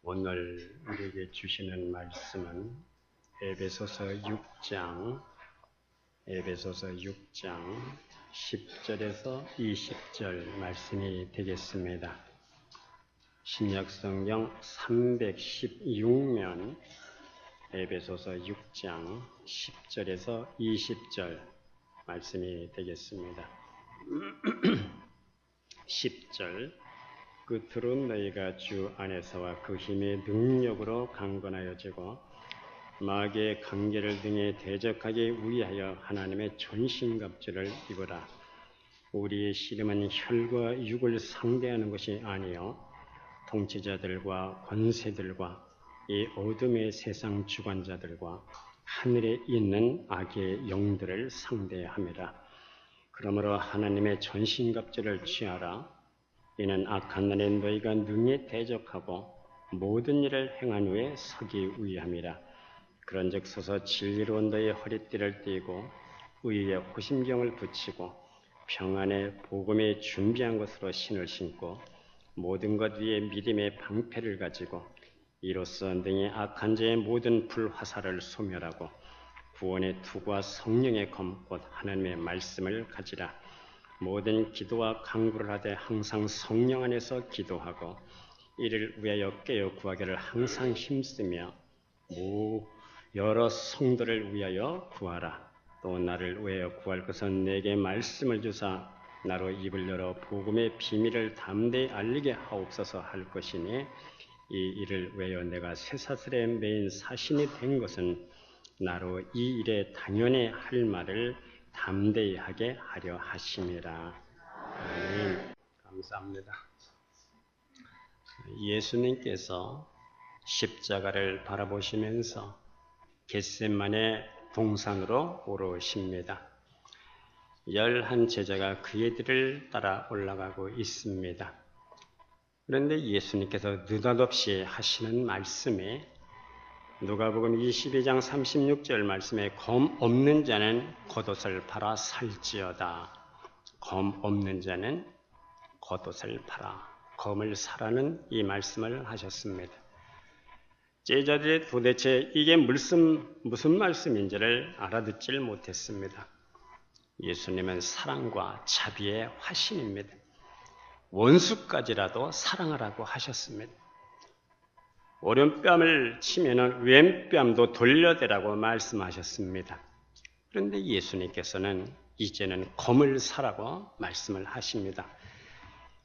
오늘 우리에게 주시는 말씀은 에베소서 6장 10절에서 20절 말씀이 되겠습니다. 신약성경 316면 에베소서 6장 10절에서 20절 말씀이 되겠습니다. 10절 끝으로 너희가 주 안에서와 그 힘의 능력으로 강건하여지고 마귀의 관계를 등에 대적하기 위하여 하나님의 전신갑주를 입으라. 우리의 씨름은 혈과 육을 상대하는 것이 아니요 통치자들과 권세들과 이 어둠의 세상 주관자들과 하늘에 있는 악의 영들을 상대함이라. 그러므로 하나님의 전신갑주를 취하라. 이는 악한 날에 너희가 능히 대적하고 모든 일을 행한 후에 서기 위함이라. 그런즉 서서 진리로 너희 허리띠를 띠고 의의 호심경을 붙이고 평안의 복음이 준비한 것으로 신을 신고 모든 것 위에 믿음의 방패를 가지고 이로써 능히 악한 자의 모든 불화살을 소멸하고 구원의 투구와 성령의 검 곧 하나님의 말씀을 가지라. 모든 기도와 간구를 하되 항상 성령 안에서 기도하고 이를 위하여 깨어 구하기를 항상 힘쓰며 여러 성도를 위하여 구하라. 또 나를 위하여 구할 것은 내게 말씀을 주사 나로 입을 열어 복음의 비밀을 담대히 알리게 하옵소서 할 것이니 이 일을 위하여 내가 쇠사슬에 매인 사신이 된 것은 나로 이 일에 당연히 할 말을 담대히 하게 하려 하심이라. 아멘. 감사합니다. 예수님께서 십자가를 바라보시면서 겟세마네 동산으로 오르십니다. 11 제자가 그의 뒤를 따라 올라가고 있습니다. 그런데 예수님께서 느닷없이 하시는 말씀이 누가복음 22장 36절 말씀에 검 없는 자는 겉옷을 팔아 살지어다. 검 없는 자는 겉옷을 팔아 검을 사라는 이 말씀을 하셨습니다. 제자들이 도대체 이게 무슨 말씀인지를 알아듣질 못했습니다. 예수님은 사랑과 자비의 화신입니다. 원수까지라도 사랑하라고 하셨습니다. 오른뺨을 치면은 왼뺨도 돌려대라고 말씀하셨습니다. 그런데 예수님께서는 이제는 검을 사라고 말씀을 하십니다.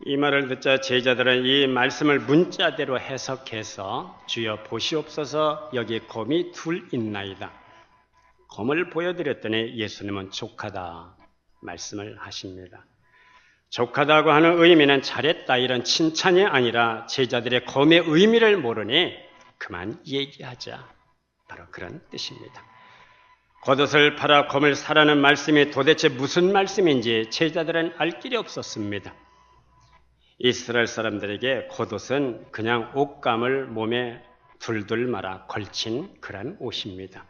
이 말을 듣자 제자들은 이 말씀을 문자대로 해석해서 주여 보시옵소서 여기 검이 둘 있나이다. 검을 보여드렸더니 예수님은 족하다 말씀을 하십니다. 족하다고 하는 의미는 잘했다 이런 칭찬이 아니라 제자들의 검의 의미를 모르니 그만 얘기하자. 바로 그런 뜻입니다. 겉옷을 팔아 검을 사라는 말씀이 도대체 무슨 말씀인지 제자들은 알 길이 없었습니다. 이스라엘 사람들에게 겉옷은 그냥 옷감을 몸에 둘둘 말아 걸친 그런 옷입니다.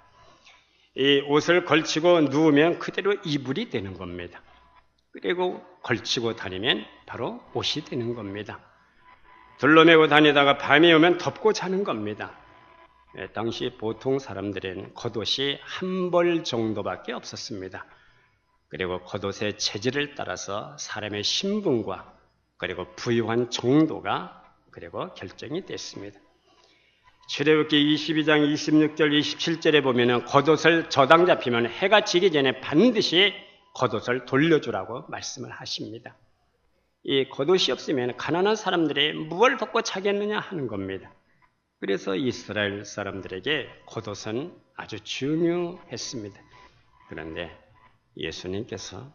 이 옷을 걸치고 누우면 그대로 이불이 되는 겁니다. 그리고 걸치고 다니면 바로 옷이 되는 겁니다. 둘러매고 다니다가 밤이 오면 덮고 자는 겁니다. 당시 보통 사람들은 겉옷이 한 벌 정도밖에 없었습니다. 그리고 겉옷의 재질을 따라서 사람의 신분과 그리고 부유한 정도가 그리고 결정이 됐습니다. 출애굽기 22장 26절 27절에 보면 겉옷을 저당 잡히면 해가 지기 전에 반드시 겉옷을 돌려주라고 말씀을 하십니다. 이 겉옷이 없으면 가난한 사람들이 무엇을 벗고 자겠느냐 하는 겁니다. 그래서 이스라엘 사람들에게 겉옷은 아주 중요했습니다. 그런데 예수님께서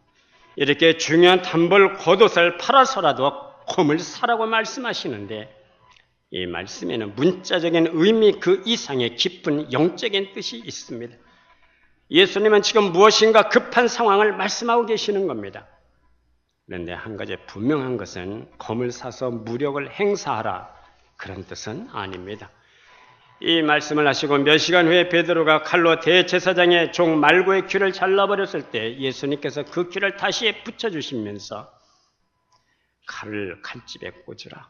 이렇게 중요한 단벌 겉옷을 팔아서라도 검을 사라고 말씀하시는데 이 말씀에는 문자적인 의미 그 이상의 깊은 영적인 뜻이 있습니다. 예수님은 지금 무엇인가 급한 상황을 말씀하고 계시는 겁니다. 그런데 한 가지 분명한 것은 검을 사서 무력을 행사하라 그런 뜻은 아닙니다. 이 말씀을 하시고 몇 시간 후에 베드로가 칼로 대제사장의 종 말고의 귀를 잘라버렸을 때 예수님께서 그 귀를 다시 붙여주시면서 칼을 칼집에 꽂으라.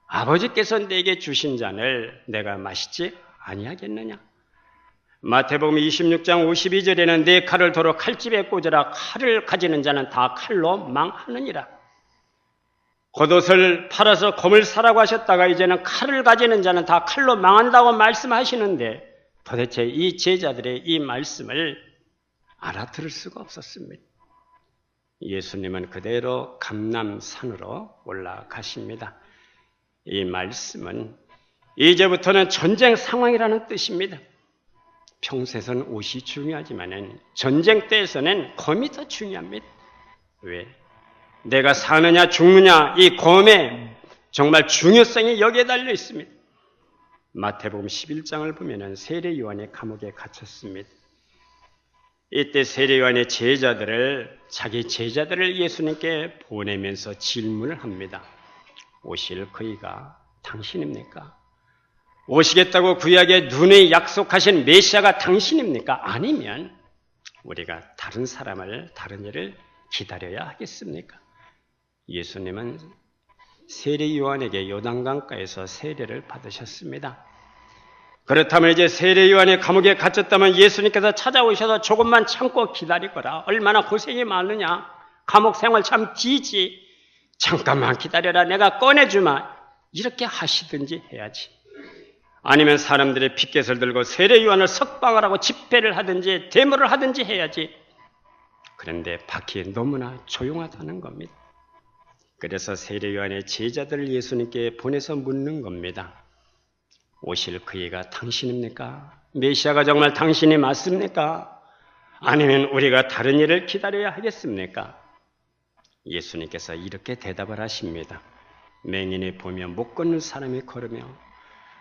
아버지께서 내게 주신 잔을 내가 마시지 아니하겠느냐? 마태복음 26장 52절에는 네 칼을 도로 칼집에 꽂으라. 칼을 가지는 자는 다 칼로 망하느니라. 겉옷을 팔아서 검을 사라고 하셨다가 이제는 칼을 가지는 자는 다 칼로 망한다고 말씀하시는데 도대체 이 제자들의 이 말씀을 알아들을 수가 없었습니다. 예수님은 그대로 감람산으로 올라가십니다. 이 말씀은 이제부터는 전쟁 상황이라는 뜻입니다. 평소에는 옷이 중요하지만 전쟁 때에서는 검이 더 중요합니다. 왜? 내가 사느냐 죽느냐 이 검의 정말 중요성이 여기에 달려 있습니다. 마태복음 11장을 보면 세례 요한의 감옥에 갇혔습니다. 이때 세례 요한의 자기 제자들을 예수님께 보내면서 질문을 합니다. 오실 그이가 당신입니까? 오시겠다고 구약에 눈에 약속하신 메시아가 당신입니까? 아니면 우리가 다른 사람을, 다른 일을 기다려야 하겠습니까? 예수님은 세례 요한에게 요단강가에서 세례를 받으셨습니다. 그렇다면 이제 세례 요한의 감옥에 갇혔다면 예수님께서 찾아오셔서 조금만 참고 기다리거라. 얼마나 고생이 많으냐. 감옥 생활 참 뒤지. 잠깐만 기다려라. 내가 꺼내주마. 이렇게 하시든지 해야지. 아니면 사람들의 피켓을 들고 세례 요한을 석방을 하고 집회를 하든지 데모를 하든지 해야지. 그런데 밖이 너무나 조용하다는 겁니다. 그래서 세례 요한의 제자들을 예수님께 보내서 묻는 겁니다. 오실 그이가 당신입니까? 메시아가 정말 당신이 맞습니까? 아니면 우리가 다른 일을 기다려야 하겠습니까? 예수님께서 이렇게 대답을 하십니다. 맹인이 보며 못 걷는 사람이 걸으며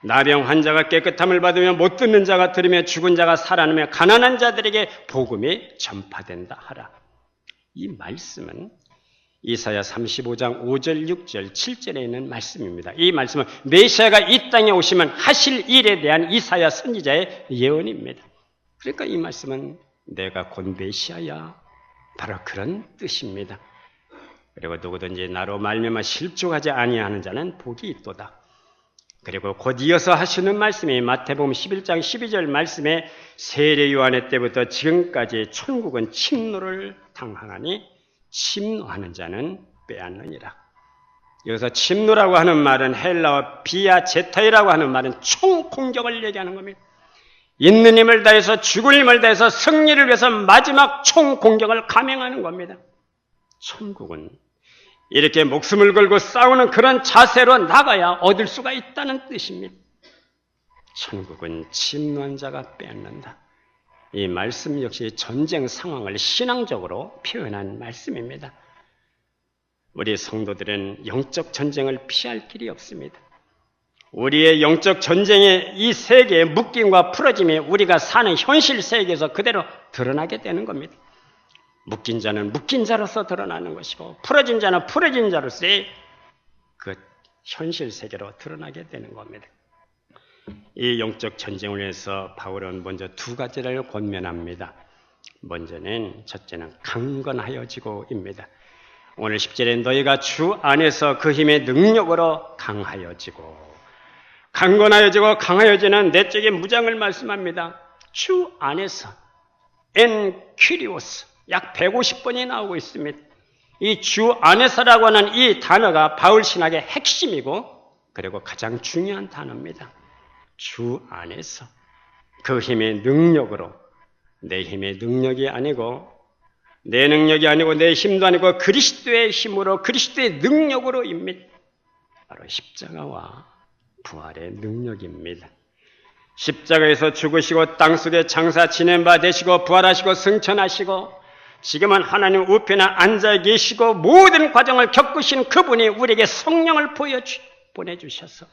나병 환자가 깨끗함을 받으며 못 듣는 자가 들으며 죽은 자가 살아나며 가난한 자들에게 복음이 전파된다 하라. 이 말씀은 이사야 35장 5절, 6절, 7절에 있는 말씀입니다. 이 말씀은 메시아가 이 땅에 오시면 하실 일에 대한 이사야 선지자의 예언입니다. 그러니까 이 말씀은 내가 곧 메시아야. 바로 그런 뜻입니다. 그리고 누구든지 나로 말미암아 실족하지 아니하는 자는 복이 있도다. 그리고 곧 이어서 하시는 말씀이 마태복음 11장 12절 말씀에 세례 요한의 때부터 지금까지 천국은 침노를 당하니 침노하는 자는 빼앗느니라. 여기서 침노라고 하는 말은 헬라어 비아제타이라고 하는 말은 총공격을 얘기하는 겁니다. 있는 힘을 다해서 죽을 힘을 다해서 승리를 위해서 마지막 총공격을 감행하는 겁니다. 천국은 이렇게 목숨을 걸고 싸우는 그런 자세로 나가야 얻을 수가 있다는 뜻입니다. 천국은 침노한 자가 빼앗는다. 이 말씀 역시 전쟁 상황을 신앙적으로 표현한 말씀입니다. 우리 성도들은 영적 전쟁을 피할 길이 없습니다. 우리의 영적 전쟁의 이 세계의 묶임과 풀어짐이 우리가 사는 현실 세계에서 그대로 드러나게 되는 겁니다. 묶인 자는 묶인 자로서 드러나는 것이고 풀어진 자는 풀어진 자로서의 그 현실 세계로 드러나게 되는 겁니다. 이 영적 전쟁을 위해서 바울은 먼저 두 가지를 권면합니다. 먼저는 첫째는 강건하여지고입니다. 오늘 10절에 너희가 주 안에서 그 힘의 능력으로 강하여지고 강건하여지고 강하여지는 내적인 무장을 말씀합니다. 주 안에서 엔 퀴리오스 약 150번이 나오고 있습니다. 이 주 안에서라고 하는 이 단어가 바울 신학의 핵심이고 그리고 가장 중요한 단어입니다. 주 안에서 그 힘의 능력으로 내 힘의 능력이 아니고 내 능력이 아니고 내 힘도 아니고 그리스도의 힘으로 그리스도의 능력으로입니다. 바로 십자가와 부활의 능력입니다. 십자가에서 죽으시고 땅속에 장사 지낸 바 되시고 부활하시고 승천하시고 지금은 하나님 우편에 앉아 계시고 모든 과정을 겪으신 그분이 우리에게 성령을 보내주셔서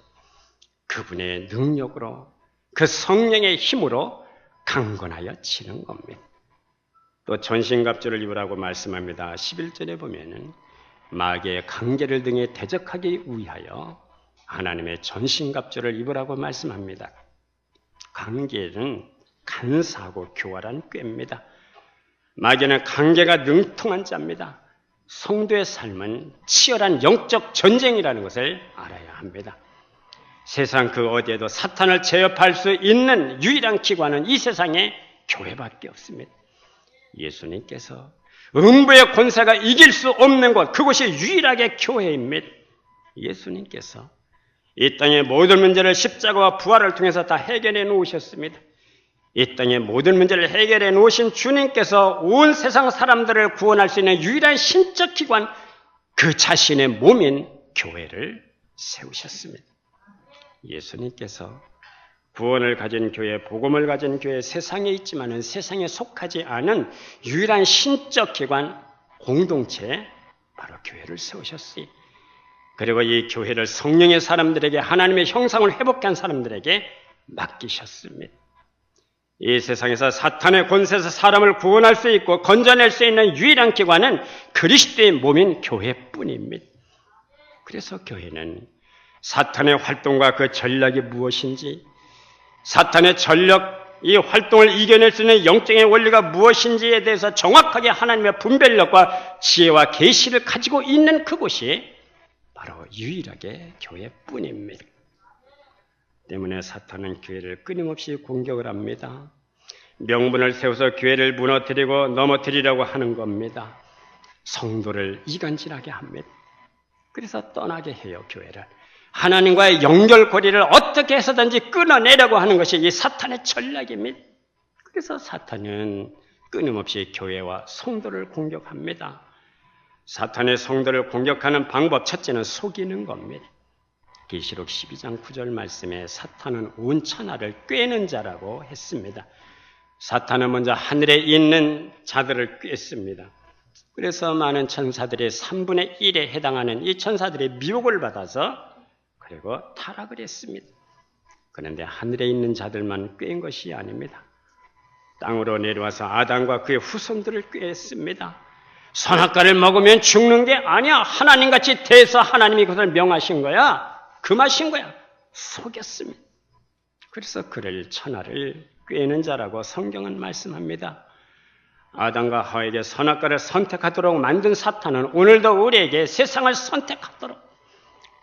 그분의 능력으로 그 성령의 힘으로 강건하여 지는 겁니다. 또 전신갑주를 입으라고 말씀합니다. 11절에 보면은 마귀의 관계를 등에 대적하기 위하여 하나님의 전신갑주를 입으라고 말씀합니다. 관계는 간사하고 교활한 꾀입니다. 마귀는 관계가 능통한 자입니다. 성도의 삶은 치열한 영적 전쟁이라는 것을 알아야 합니다. 세상 그 어디에도 사탄을 제압할 수 있는 유일한 기관은 이 세상에 교회밖에 없습니다. 예수님께서 음부의 권세가 이길 수 없는 곳, 그곳이 유일하게 교회입니다. 예수님께서 이 땅의 모든 문제를 십자가와 부활을 통해서 다 해결해 놓으셨습니다. 이 땅의 모든 문제를 해결해 놓으신 주님께서 온 세상 사람들을 구원할 수 있는 유일한 신적 기관, 그 자신의 몸인 교회를 세우셨습니다. 예수님께서 구원을 가진 교회, 복음을 가진 교회, 세상에 있지만은 세상에 속하지 않은 유일한 신적 기관, 공동체, 바로 교회를 세우셨으니, 그리고 이 교회를 성령의 사람들에게, 하나님의 형상을 회복한 사람들에게 맡기셨습니다. 이 세상에서 사탄의 권세에서 사람을 구원할 수 있고 건져낼 수 있는 유일한 기관은 그리스도의 몸인 교회뿐입니다. 그래서 교회는 사탄의 활동과 그 전략이 무엇인지, 사탄의 전력, 이 활동을 이겨낼 수 있는 영적인 원리가 무엇인지에 대해서 정확하게 하나님의 분별력과 지혜와 계시를 가지고 있는 그곳이 바로 유일하게 교회뿐입니다. 때문에 사탄은 교회를 끊임없이 공격을 합니다. 명분을 세워서 교회를 무너뜨리고 넘어뜨리려고 하는 겁니다. 성도를 이간질하게 합니다. 그래서 떠나게 해요, 교회를. 하나님과의 연결고리를 어떻게 해서든지 끊어내려고 하는 것이 이 사탄의 전략입니다. 그래서 사탄은 끊임없이 교회와 성도를 공격합니다. 사탄의 성도를 공격하는 방법, 첫째는 속이는 겁니다. 계시록 12장 9절 말씀에 사탄은 온 천하를 꿰는 자라고 했습니다. 사탄은 먼저 하늘에 있는 자들을 꿰습니다. 그래서 많은 천사들의 3분의 1에 해당하는 이 천사들의 미혹을 받아서 그리고 타락을 했습니다. 그런데 하늘에 있는 자들만 꿰인 것이 아닙니다. 땅으로 내려와서 아담과 그의 후손들을 꿰었습니다. 선악과를 먹으면 죽는 게 아니야. 하나님같이 대해서 하나님이 그것을 명하신 거야. 금하신 거야. 속였습니다. 그래서 그를 천하를 꿰는 자라고 성경은 말씀합니다. 아담과 하와에게 선악과를 선택하도록 만든 사탄은 오늘도 우리에게 세상을 선택하도록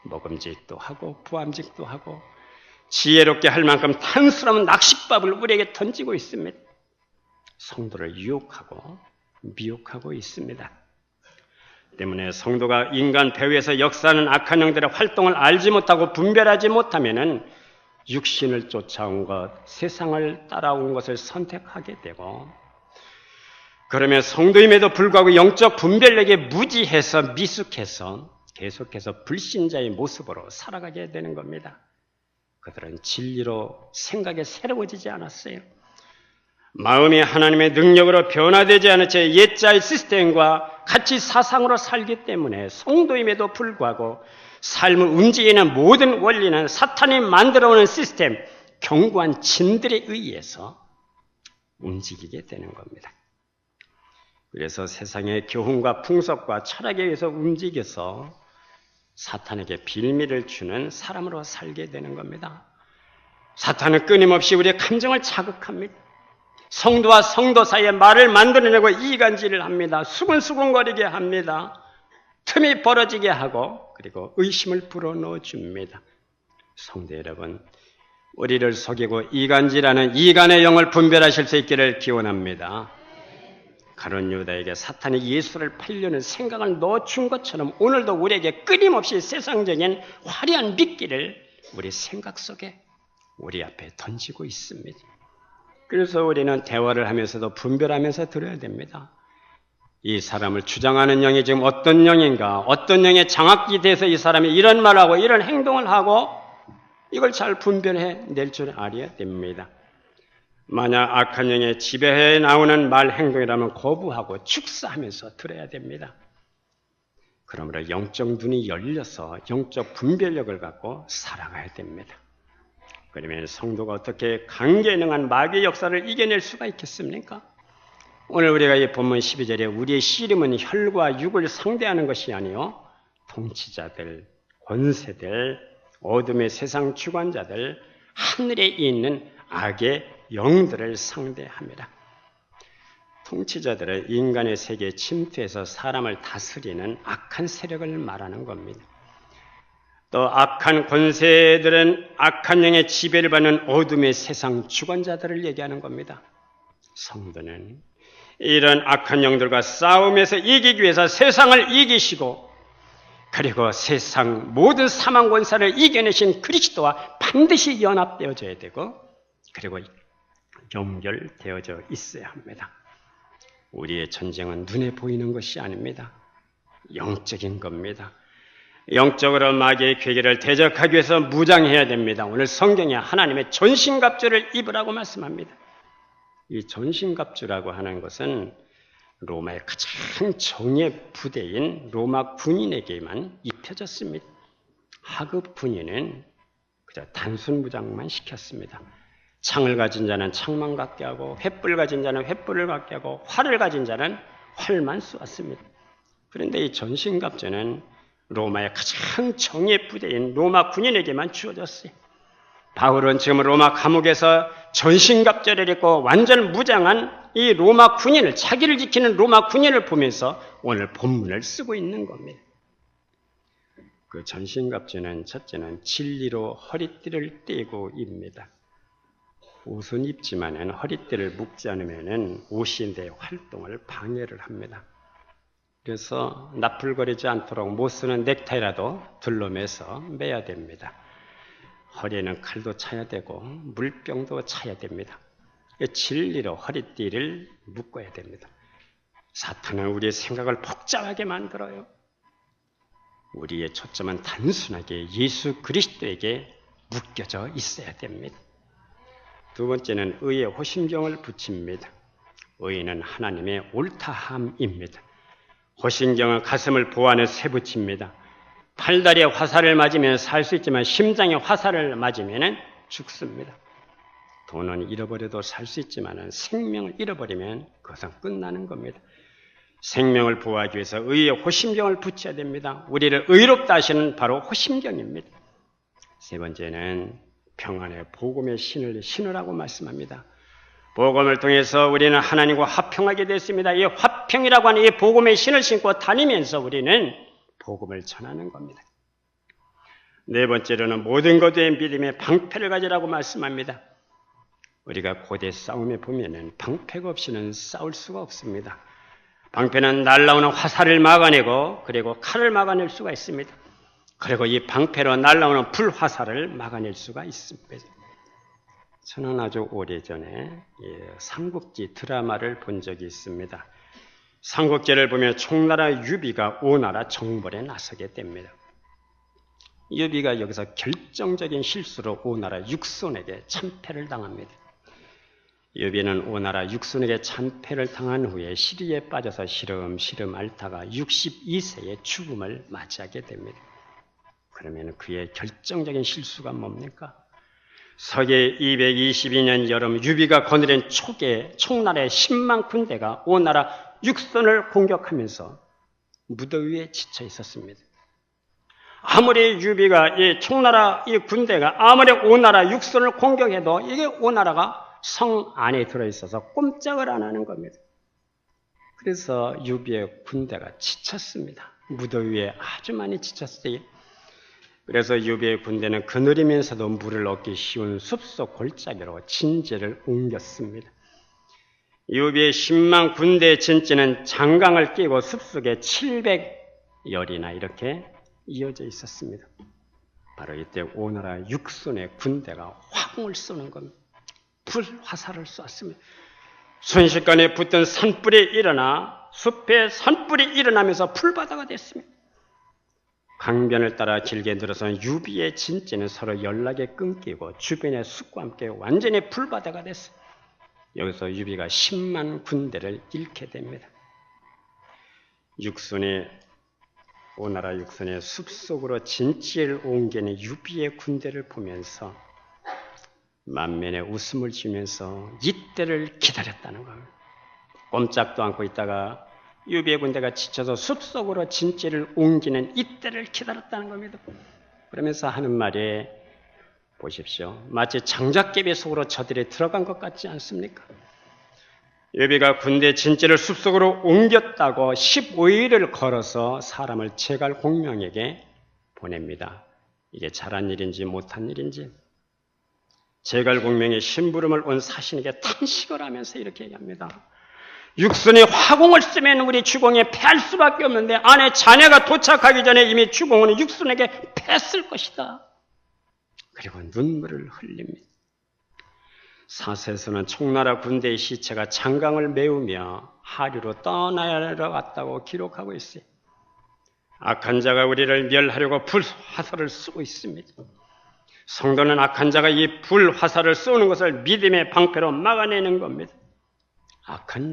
먹음직도 하고 부함직도 하고 지혜롭게 할 만큼 탄수라는 낚싯밥을 우리에게 던지고 있습니다. 성도를 유혹하고 미혹하고 있습니다. 때문에 성도가 인간 배후에서 역사하는 악한 영들의 활동을 알지 못하고 분별하지 못하면은 육신을 쫓아온 것, 세상을 따라온 것을 선택하게 되고, 그러면 성도임에도 불구하고 영적 분별력에 무지해서 미숙해서 계속해서 불신자의 모습으로 살아가게 되는 겁니다. 그들은 진리로 생각이 새로워지지 않았어요. 마음이 하나님의 능력으로 변화되지 않은 채 옛자의 시스템과 같이 사상으로 살기 때문에 성도임에도 불구하고 삶을 움직이는 모든 원리는 사탄이 만들어오는 시스템, 견고한 진들에 의해서 움직이게 되는 겁니다. 그래서 세상의 교훈과 풍속과 철학에 의해서 움직여서 사탄에게 빌미를 주는 사람으로 살게 되는 겁니다. 사탄은 끊임없이 우리의 감정을 자극합니다. 성도와 성도 사이에 말을 만들어내고 이간질을 합니다. 수근수근거리게 합니다. 틈이 벌어지게 하고 그리고 의심을 불어넣어 줍니다. 성도 여러분, 우리를 속이고 이간질하는 이간의 영을 분별하실 수 있기를 기원합니다. 가룟 유다에게 사탄이 예수를 팔려는 생각을 넣어준 것처럼 오늘도 우리에게 끊임없이 세상적인 화려한 미끼를 우리 생각 속에 우리 앞에 던지고 있습니다. 그래서 우리는 대화를 하면서도 분별하면서 들어야 됩니다. 이 사람을 주장하는 영이 지금 어떤 영인가, 어떤 영의 장악기 돼서 이 사람이 이런 말을 하고 이런 행동을 하고 이걸 잘 분별해 낼 줄 알아야 됩니다. 만약 악한 영의 지배해 나오는 말 행동이라면 거부하고 축사하면서 들어야 됩니다. 그러므로 영적 눈이 열려서 영적 분별력을 갖고 살아가야 됩니다. 그러면 성도가 어떻게 강계능한 마귀의 역사를 이겨낼 수가 있겠습니까? 오늘 우리가 이 본문 12절에 우리의 씨름은 혈과 육을 상대하는 것이 아니요 통치자들, 권세들, 어둠의 세상 주관자들, 하늘에 있는 악의 영들을 상대합니다. 통치자들은 인간의 세계에 침투해서 사람을 다스리는 악한 세력을 말하는 겁니다. 또 악한 권세들은 악한 영의 지배를 받는 어둠의 세상 주관자들을 얘기하는 겁니다. 성도는 이런 악한 영들과 싸움에서 이기기 위해서 세상을 이기시고 그리고 세상 모든 사망 권세를 이겨내신 그리스도와 반드시 연합되어져야 되고 그리고 연결되어져 있어야 합니다. 우리의 전쟁은 눈에 보이는 것이 아닙니다. 영적인 겁니다. 영적으로 마귀의 괴계를 대적하기 위해서 무장해야 됩니다. 오늘 성경에 하나님의 전신갑주를 입으라고 말씀합니다. 이 전신갑주라고 하는 것은 로마의 가장 정예 부대인 로마 군인에게만 입혀졌습니다. 하급 군인은 그저 단순 무장만 시켰습니다. 창을 가진 자는 창만 갖게 하고 횃불 가진 자는 횃불을 갖게 하고 활을 가진 자는 활만 쏘았습니다. 그런데 이 전신갑주는 로마의 가장 정예 부대인 로마 군인에게만 주어졌어요. 바울은 지금 로마 감옥에서 전신갑주를 입고 완전 무장한 이 로마 군인을, 자기를 지키는 로마 군인을 보면서 오늘 본문을 쓰고 있는 겁니다. 그 전신갑주는 첫째는 진리로 허리띠를 떼고 입니다. 옷은 입지만 허리띠를 묶지 않으면 옷이 내 활동을 방해를 합니다. 그래서 나풀거리지 않도록 못 쓰는 넥타이라도 둘러매서 매야 됩니다. 허리에는 칼도 차야 되고 물병도 차야 됩니다. 진리로 허리띠를 묶어야 됩니다. 사탄은 우리의 생각을 복잡하게 만들어요. 우리의 초점은 단순하게 예수 그리스도에게 묶여져 있어야 됩니다. 두 번째는 의의 호심경을 붙입니다. 의는 하나님의 옳다함입니다. 호심경은 가슴을 보안에 쇠붙입니다. 팔다리에 화살을 맞으면 살 수 있지만 심장에 화살을 맞으면 죽습니다. 돈은 잃어버려도 살 수 있지만 생명을 잃어버리면 그것은 끝나는 겁니다. 생명을 보호하기 위해서 의의 호심경을 붙여야 됩니다. 우리를 의롭다 하시는 바로 호심경입니다. 세 번째는 평안의 복음의 신을 신으라고 말씀합니다. 복음을 통해서 우리는 하나님과 화평하게 됐습니다. 이 화평이라고 하는 이 복음의 신을 신고 다니면서 우리는 복음을 전하는 겁니다. 네 번째로는 모든 것에 믿음의 방패를 가지라고 말씀합니다. 우리가 고대 싸움에 보면은 방패가 없이는 싸울 수가 없습니다. 방패는 날아오는 화살을 막아내고 그리고 칼을 막아낼 수가 있습니다. 그리고 이 방패로 날아오는 불화살을 막아낼 수가 있습니다. 저는 아주 오래전에 삼국지 드라마를 본 적이 있습니다. 삼국지를 보면 총나라 유비가 오나라 정벌에 나서게 됩니다. 유비가 여기서 결정적인 실수로 오나라 육손에게 참패를 당합니다. 유비는 오나라 육손에게 참패를 당한 후에 시리에 빠져서 시름시름 앓다가 62세의 죽음을 맞이하게 됩니다. 그러면 그의 결정적인 실수가 뭡니까? 서기 222년 여름 유비가 거느린 총나라의 10만 군대가 오나라 육손을 공격하면서 무더위에 지쳐 있었습니다. 아무리 유비가 이 총나라 이 군대가 아무리 오나라 육손을 공격해도 이게 오나라가 성 안에 들어있어서 꼼짝을 안 하는 겁니다. 그래서 유비의 군대가 지쳤습니다. 무더위에 아주 많이 지쳤어요. 그래서 유비의 군대는 그늘이면서도 물을 얻기 쉬운 숲속 골짜기로 진지를 옮겼습니다. 유비의 10만 군대의 진지는 장강을 끼고 숲속에 700열이나 이렇게 이어져 있었습니다. 바로 이때 오나라 육손의 군대가 화공을 쏘는 겁니다. 불화살을 쏘았습니다. 순식간에 붙던 산불이 일어나 숲에 산불이 일어나면서 불바다가 됐습니다. 강변을 따라 길게 늘어선 유비의 진지는 서로 연락이 끊기고 주변의 숲과 함께 완전히 불바다가 됐어요. 여기서 유비가 10만 군대를 잃게 됩니다. 오나라 육손의 숲속으로 진지를 옮기는 유비의 군대를 보면서 만면에 웃음을 지면서 이때를 기다렸다는 겁니다. 꼼짝도 않고 있다가 유비의 군대가 지쳐서 숲속으로 진지를 옮기는 이때를 기다렸다는 겁니다. 그러면서 하는 말이 보십시오. 마치 장작개비 속으로 저들이 들어간 것 같지 않습니까? 요비가 군대 진지를 숲속으로 옮겼다고 15일을 걸어서 사람을 제갈 공명에게 보냅니다. 이게 잘한 일인지 못한 일인지. 제갈 공명의 심부름을 온 사신에게 탄식을 하면서 이렇게 얘기합니다. 육순이 화공을 쓰면 우리 주공에 패할 수밖에 없는데 안에 자네가 도착하기 전에 이미 주공은 육순에게 패했을 것이다. 그리고 눈물을 흘립니다. 사세에서는 총나라 군대의 시체가 장강을 메우며 하류로 떠나려갔다고 기록하고 있어요. 악한 자가 우리를 멸하려고 불화살을 쏘고 있습니다. 성도는 악한 자가 이 불화살을 쏘는 것을 믿음의 방패로 막아내는 겁니다. 악한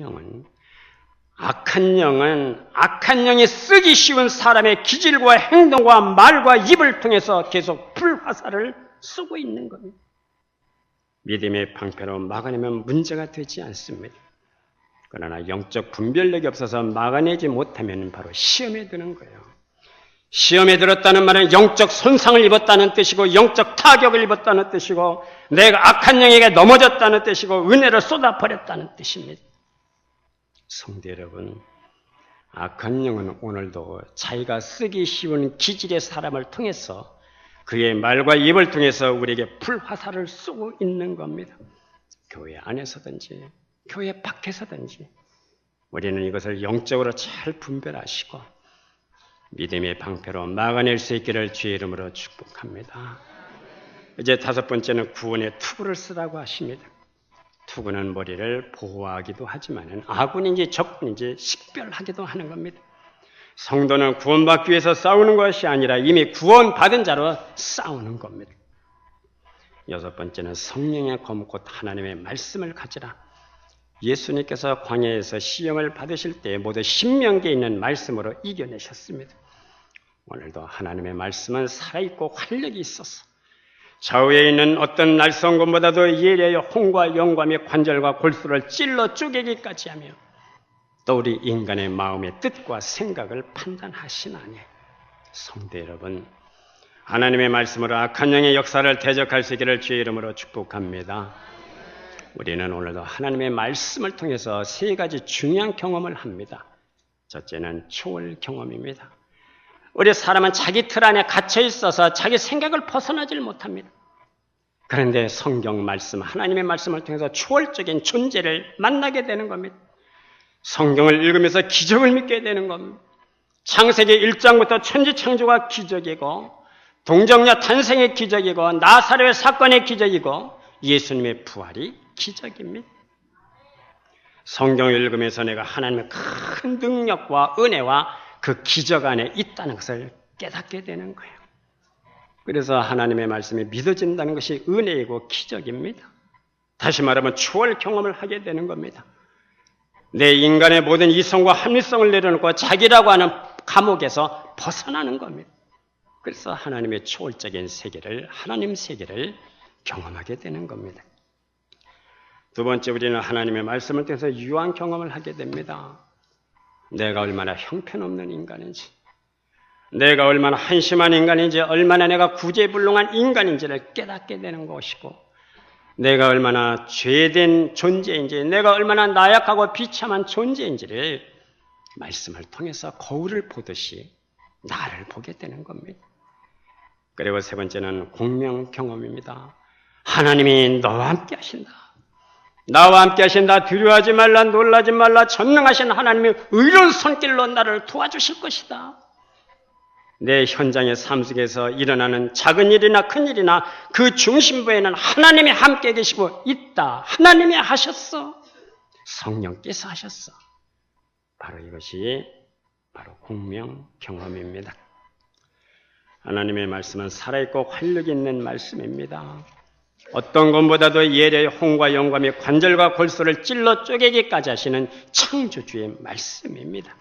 영이 쓰기 쉬운 사람의 기질과 행동과 말과 입을 통해서 계속 불화살을 쏘고 있는 겁니다. 믿음의 방패로 막아내면 문제가 되지 않습니다. 그러나 영적 분별력이 없어서 막아내지 못하면 바로 시험에 드는 거예요. 시험에 들었다는 말은 영적 손상을 입었다는 뜻이고 영적 타격을 입었다는 뜻이고 내가 악한 영에게 넘어졌다는 뜻이고 은혜를 쏟아버렸다는 뜻입니다. 성도 여러분, 악한 영은 오늘도 자기가 쓰기 쉬운 기질의 사람을 통해서 그의 말과 입을 통해서 우리에게 불화살을 쏘고 있는 겁니다. 교회 안에서든지 교회 밖에서든지 우리는 이것을 영적으로 잘 분별하시고 믿음의 방패로 막아낼 수 있기를 주의 이름으로 축복합니다. 이제 다섯 번째는 구원의 투구를 쓰라고 하십니다. 투구는 머리를 보호하기도 하지만 아군인지 적군인지 식별하기도 하는 겁니다. 성도는 구원받기 위해서 싸우는 것이 아니라 이미 구원받은 자로 싸우는 겁니다. 여섯 번째는 성령의 검 곧 하나님의 말씀을 가지라. 예수님께서 광야에서 시험을 받으실 때 모두 신명기에 있는 말씀으로 이겨내셨습니다. 오늘도 하나님의 말씀은 살아있고 활력이 있어서 좌우에 있는 어떤 날성검보다도 예리하여 혼과 영과 및 관절과 골수를 찔러 쪼개기까지 하며 또 우리 인간의 마음의 뜻과 생각을 판단하시나니. 성도 여러분, 하나님의 말씀으로 악한 영의 역사를 대적할 수 있기를 주의 이름으로 축복합니다. 우리는 오늘도 하나님의 말씀을 통해서 세 가지 중요한 경험을 합니다. 첫째는 초월 경험입니다. 우리 사람은 자기 틀 안에 갇혀 있어서 자기 생각을 벗어나질 못합니다. 그런데 성경 말씀, 하나님의 말씀을 통해서 초월적인 존재를 만나게 되는 겁니다. 성경을 읽으면서 기적을 믿게 되는 겁니다. 창세기 1장부터 천지창조가 기적이고 동정녀 탄생의 기적이고 나사렛 사건의 기적이고 예수님의 부활이 기적입니다. 성경을 읽으면서 내가 하나님의 큰 능력과 은혜와 그 기적 안에 있다는 것을 깨닫게 되는 거예요. 그래서 하나님의 말씀이 믿어진다는 것이 은혜이고 기적입니다. 다시 말하면 초월 경험을 하게 되는 겁니다. 내 인간의 모든 이성과 합리성을 내려놓고 자기라고 하는 감옥에서 벗어나는 겁니다. 그래서 하나님의 초월적인 세계를, 하나님 세계를 경험하게 되는 겁니다. 두 번째, 우리는 하나님의 말씀을 통해서 유한 경험을 하게 됩니다. 내가 얼마나 형편없는 인간인지, 내가 얼마나 한심한 인간인지, 얼마나 내가 구제불능한 인간인지를 깨닫게 되는 것이고, 내가 얼마나 죄된 존재인지, 내가 얼마나 나약하고 비참한 존재인지를 말씀을 통해서 거울을 보듯이 나를 보게 되는 겁니다. 그리고 세 번째는 공명 경험입니다. 하나님이 너와 함께 하신다. 나와 함께 하신다. 두려워하지 말라. 놀라지 말라. 전능하신 하나님의 의로운 손길로 나를 도와주실 것이다. 내 현장의 삶 속에서 일어나는 작은 일이나 큰 일이나 그 중심부에는 하나님이 함께 계시고 있다. 하나님이 하셨어. 성령께서 하셨어. 바로 이것이 바로 공명 경험입니다. 하나님의 말씀은 살아있고 활력이 있는 말씀입니다. 어떤 것보다도 예리의 혼과 영과 및 관절과 골수를 찔러 쪼개기까지 하시는 창조주의 말씀입니다.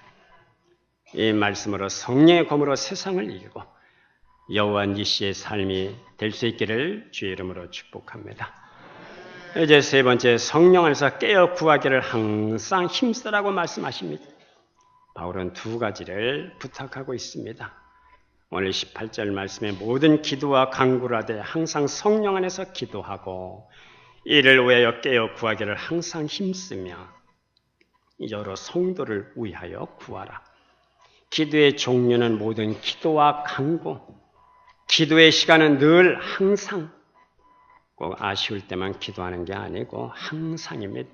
이 말씀으로 성령의 검으로 세상을 이기고 여호와 니시의 삶이 될 수 있기를 주의 이름으로 축복합니다. 이제 세 번째, 성령 안에서 깨어 구하기를 항상 힘쓰라고 말씀하십니다. 바울은 두 가지를 부탁하고 있습니다. 오늘 18절 말씀에 모든 기도와 간구를 하되 항상 성령 안에서 기도하고 이를 위하여 깨어 구하기를 항상 힘쓰며 여러 성도를 위하여 구하라. 기도의 종류는 모든 기도와 간구, 기도의 시간은 늘 항상, 꼭 아쉬울 때만 기도하는 게 아니고 항상입니다.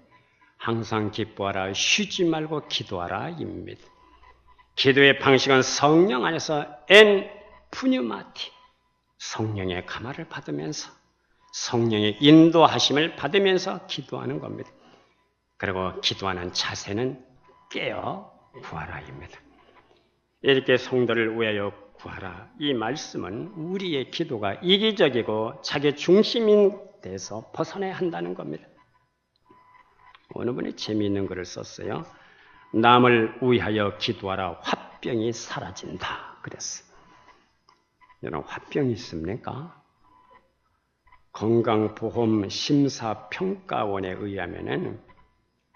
항상 기뻐하라, 쉬지 말고 기도하라입니다. 기도의 방식은 성령 안에서 엔 푸뉴마티, 성령의 감화를 받으면서 성령의 인도하심을 받으면서 기도하는 겁니다. 그리고 기도하는 자세는 깨어 구하라입니다. 이렇게 성도를 위하여 구하라. 이 말씀은 우리의 기도가 이기적이고 자기 중심인 데서 벗어나야 한다는 겁니다. 어느 분이 재미있는 글을 썼어요. 남을 위하여 기도하라. 화병이 사라진다. 그랬어요. 여러분, 화병이 있습니까? 건강보험심사평가원에 의하면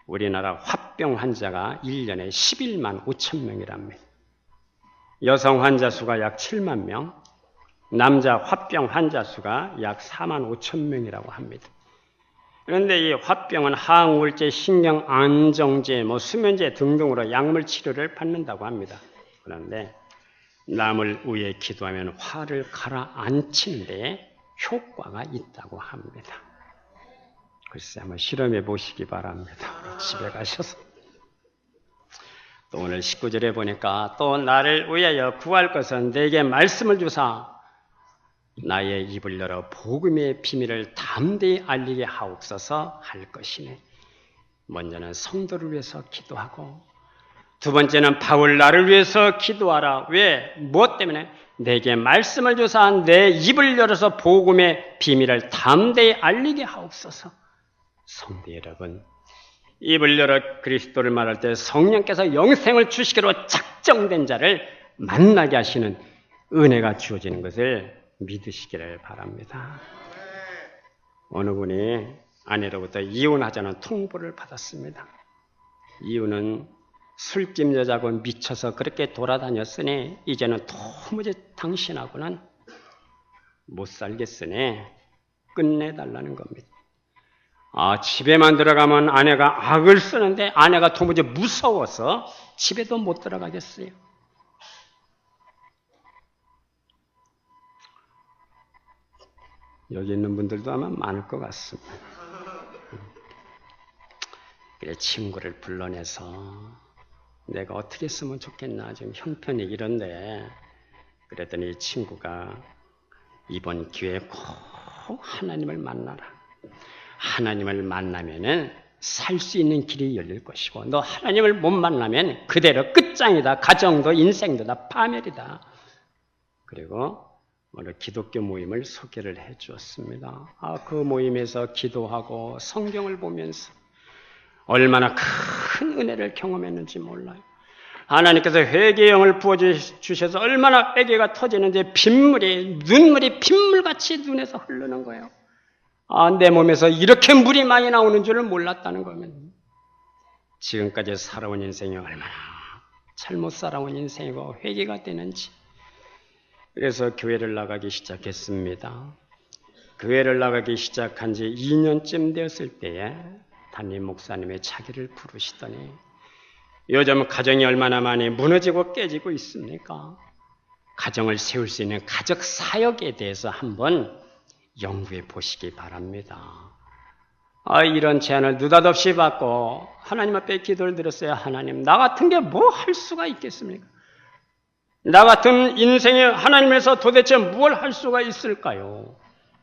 우리나라 화병 환자가 1년에 11만 5천 명이랍니다. 여성 환자 수가 약 7만 명, 남자 화병 환자 수가 약 4만 5천 명이라고 합니다. 그런데 이 화병은 항우울제, 신경안정제, 수면제 등등으로 약물 치료를 받는다고 합니다. 그런데 남을 위해 기도하면 화를 가라앉히는 데 효과가 있다고 합니다. 글쎄 한번 실험해 보시기 바랍니다. 집에 가셔서. 또 오늘 19절에 보니까 또 나를 위하여 구할 것은 내게 말씀을 주사 나의 입을 열어 복음의 비밀을 담대히 알리게 하옵소서 할 것이네. 먼저는 성도를 위해서 기도하고 두 번째는 바울 나를 위해서 기도하라. 왜? 무엇 때문에? 내게 말씀을 주사 내 입을 열어서 복음의 비밀을 담대히 알리게 하옵소서. 성도 여러분, 입을 열어 그리스도를 말할 때 성령께서 영생을 주시기로 작정된 자를 만나게 하시는 은혜가 주어지는 것을 믿으시기를 바랍니다. 어느 분이 아내로부터 이혼하자는 통보를 받았습니다. 이유는 술집 여자고 미쳐서 그렇게 돌아다녔으니 이제는 도무지 당신하고는 못 살겠으니 끝내달라는 겁니다. 집에만 들어가면 아내가 악을 쓰는데 아내가 도무지 무서워서 집에도 못 들어가겠어요. 여기 있는 분들도 아마 많을 것 같습니다. 그래 친구를 불러내서 내가 어떻게 쓰면 좋겠나 지금 형편이 이런데 그랬더니 친구가 이번 기회에 꼭 하나님을 만나라. 하나님을 만나면은 살 수 있는 길이 열릴 것이고 너 하나님을 못 만나면 그대로 끝장이다. 가정도 인생도 다 파멸이다. 그리고 오늘 기독교 모임을 소개를 해 주었습니다. 그 모임에서 기도하고 성경을 보면서 얼마나 큰 은혜를 경험했는지 몰라요. 하나님께서 회개의 영을 부어주셔서 얼마나 회개가 터지는지 눈물이 빗물같이 눈에서 흐르는 거예요. 내 몸에서 이렇게 물이 많이 나오는 줄을 몰랐다는 거면 지금까지 살아온 인생이 얼마나 잘못 살아온 인생이고 회개가 되는지. 그래서 교회를 나가기 시작했습니다. 교회를 나가기 시작한 지 2년쯤 되었을 때에 담임 목사님의 자기를 부르시더니 요즘 가정이 얼마나 많이 무너지고 깨지고 있습니까? 가정을 세울 수 있는 가족 사역에 대해서 한번 연구해 보시기 바랍니다. 이런 제안을 느닷없이 받고 하나님 앞에 기도를 드렸어요. 하나님, 나 같은 게 뭐 할 수가 있겠습니까? 나 같은 인생에 하나님에서 도대체 뭘 할 수가 있을까요?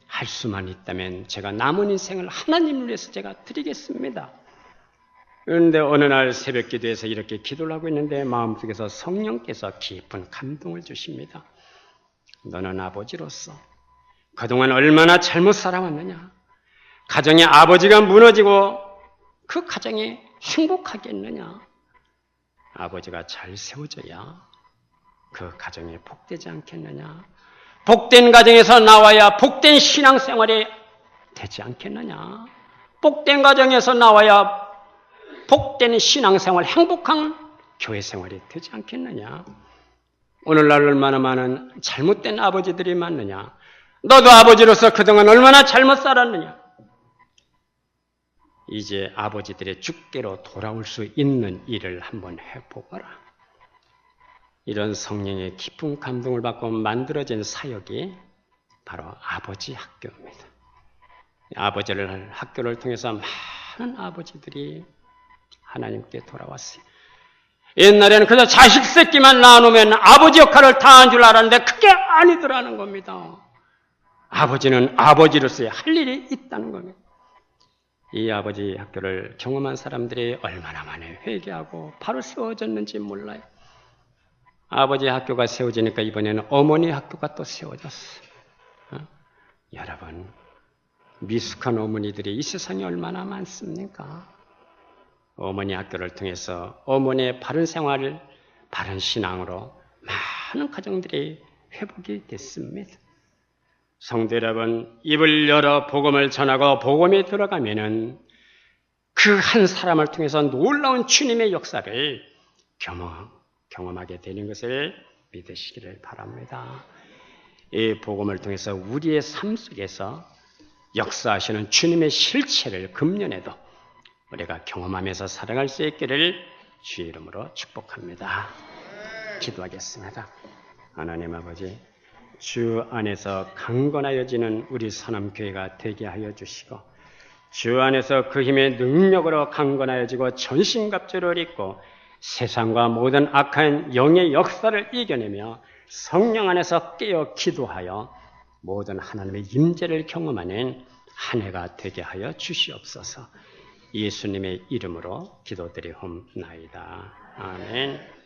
할 수만 있다면 제가 남은 인생을 하나님을 위해서 제가 드리겠습니다. 그런데 어느 날 새벽 기도에서 이렇게 기도를 하고 있는데 마음속에서 성령께서 깊은 감동을 주십니다. 너는 아버지로서 그동안 얼마나 잘못 살아왔느냐. 가정의 아버지가 무너지고 그 가정이 행복하겠느냐. 아버지가 잘 세워져야 그 가정이 복되지 않겠느냐. 복된 가정에서 나와야 복된 신앙생활이 되지 않겠느냐. 복된 가정에서 나와야 복된 신앙생활, 행복한 교회생활이 되지 않겠느냐. 오늘날 얼마나 많은 잘못된 아버지들이 많느냐. 너도 아버지로서 그동안 얼마나 잘못 살았느냐. 이제 아버지들의 주께로 돌아올 수 있는 일을 한번 해보거라. 이런 성령의 깊은 감동을 받고 만들어진 사역이 바로 아버지 학교입니다. 아버지를 학교를 통해서 많은 아버지들이 하나님께 돌아왔어요. 옛날에는 그저 자식 새끼만 낳아놓으면 아버지 역할을 다 한 줄 알았는데 그게 아니더라는 겁니다. 아버지는 아버지로서의 할 일이 있다는 겁니다. 이 아버지 학교를 경험한 사람들이 얼마나 많이 회개하고 바로 세워졌는지 몰라요. 아버지 학교가 세워지니까 이번에는 어머니 학교가 또 세워졌어요. 여러분, 미숙한 어머니들이 이 세상에 얼마나 많습니까? 어머니 학교를 통해서 어머니의 바른 생활을 바른 신앙으로 많은 가정들이 회복이 됐습니다. 성도 여러분, 입을 열어 복음을 전하고 복음에 들어가면은 그 한 사람을 통해서 놀라운 주님의 역사를 경험하게 되는 것을 믿으시기를 바랍니다. 이 복음을 통해서 우리의 삶 속에서 역사하시는 주님의 실체를 금년에도 우리가 경험하면서 살아갈 수 있기를 주의 이름으로 축복합니다. 기도하겠습니다. 하나님 아버지, 주 안에서 강건하여지는 우리 선함교회가 되게 하여 주시고 주 안에서 그 힘의 능력으로 강건하여지고 전신갑주를 입고 세상과 모든 악한 영의 역사를 이겨내며 성령 안에서 깨어 기도하여 모든 하나님의 임재를 경험하는 한 해가 되게 하여 주시옵소서. 예수님의 이름으로 기도드리옵나이다. 아멘.